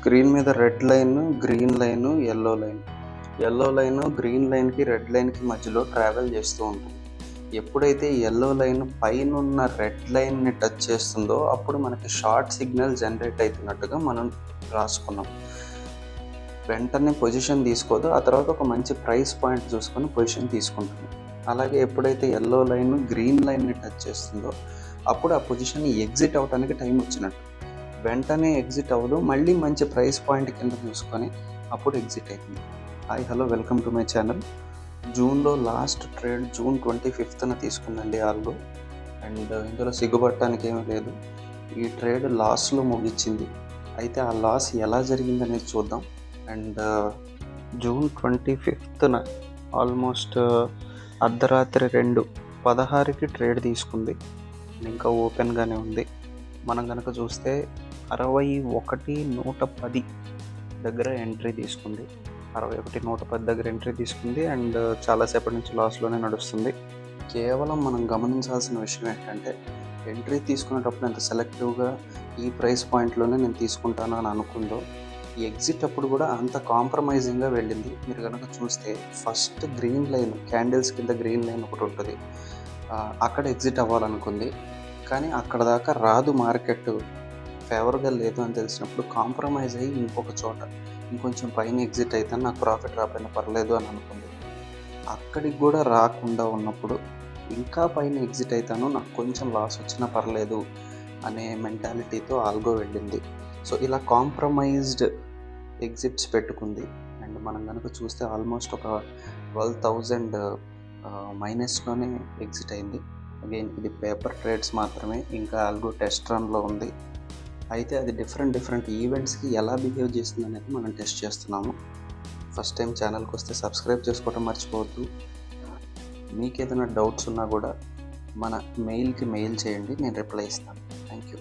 Screen మీద red line, green line, yellow line. Yellow line green లైన్‌కి, red లైన్‌కి మధ్యలో ట్రావెల్ చేస్తూ ఉంటుంది. ఎప్పుడైతే యెల్లో లైన్ పైనున్న రెడ్ లైన్‌ని టచ్ చేస్తుందో అప్పుడు మనకి షార్ట్ సిగ్నల్ జనరేట్ అవుతున్నట్టుగా మనం రాసుకున్నాం. వెంటనే పొజిషన్ తీసుకోదు. ఆ తర్వాత ఒక మంచి ప్రైస్ పాయింట్ చూసుకొని పొజిషన్ తీసుకుంటుంది. అలాగే ఎప్పుడైతే యెల్లో లైన్ గ్రీన్ లైన్‌ని టచ్ చేస్తుందో అప్పుడు ఆ పొజిషన్ ఎగ్జిట్ అవ్వడానికి టైం వచ్చినట్టు. వెంటనే ఎగ్జిట్ అవ్వదు. మళ్ళీ మంచి ప్రైస్ పాయింట్ కింద చూసుకొని అప్పుడు ఎగ్జిట్ అవుతుంది. Hi hello welcome to my channel. జూన్లో లాస్ట్ ట్రేడ్ జూన్ 25న తీసుకుందండి ఆల్గో. అండ్ ఇందులో సిగ్గుపడటానికి ఏమీ లేదు. ఈ ట్రేడ్ లాస్లో ముగిచ్చింది. అయితే ఆ లాస్ ఎలా జరిగిందనేది చూద్దాం. అండ్ జూన్ 25న ఆల్మోస్ట్ అర్ధరాత్రి 2:16కి ట్రేడ్ తీసుకుంది. ఇంకా ఓపెన్గానే ఉంది. మనం కనుక చూస్తే 61,110 దగ్గర ఎంట్రీ తీసుకుంది. 61,110 దగ్గర ఎంట్రీ తీసుకుంది అండ్ చాలాసేపటి నుంచి లాస్లోనే నడుస్తుంది. కేవలం మనం గమనించాల్సిన విషయం ఏంటంటే ఎంట్రీ తీసుకునేటప్పుడు ఎంత సెలెక్టివ్గా ఈ ప్రైస్ పాయింట్లోనే నేను తీసుకుంటాను అని అనుకుందో, ఈ ఎగ్జిట్ అప్పుడు కూడా అంత కాంప్రమైజింగ్గా వెళ్ళింది. మీరు కనుక చూస్తే ఫస్ట్ గ్రీన్ లైన్, క్యాండిల్స్ కింద గ్రీన్ లైన్ ఒకటి ఉంటుంది, అక్కడ ఎగ్జిట్ అవ్వాలనుకుంది. కానీ అక్కడ దాకా రాదు, మార్కెట్ ఫేవర్గా లేదు అని తెలిసినప్పుడు కాంప్రమైజ్ అయ్యి ఇంకొక చోట ఇంకొంచెం పైన ఎగ్జిట్ అయితే నాకు ప్రాఫిట్ రాకపోయినా పర్లేదు అని అనుకుంది. అక్కడికి కూడా రాకుండా ఉన్నప్పుడు ఇంకా పైన ఎగ్జిట్ అవుతాను, నాకు కొంచెం లాస్ వచ్చినా పర్లేదు అనే మెంటాలిటీతో ఆల్గో వెళ్ళింది. సో ఇలా కాంప్రమైజ్డ్ ఎగ్జిట్స్ పెట్టుకుంది. అండ్ మనం కనుక చూస్తే ఆల్మోస్ట్ ఒక 12,000 మైనస్లోనే ఎగ్జిట్ అయింది. అగైన్ ఇది పేపర్ ట్రేడ్స్ మాత్రమే, ఇంకా ఆల్గో టెస్ట్ రన్లో ఉంది. అయితే అది డిఫరెంట్ ఈవెంట్స్కి ఎలా బిహేవ్ చేస్తుంది అనేది మనం టెస్ట్ చేస్తున్నాము. ఫస్ట్ టైం ఛానల్కి వస్తే సబ్స్క్రైబ్ చేసుకోవడం మర్చిపోవద్దు. మీకు ఏదైనా డౌట్స్ ఉన్నా కూడా మన మెయిల్కి మెయిల్ చేయండి, నేను రిప్లై ఇస్తాను. Thank you.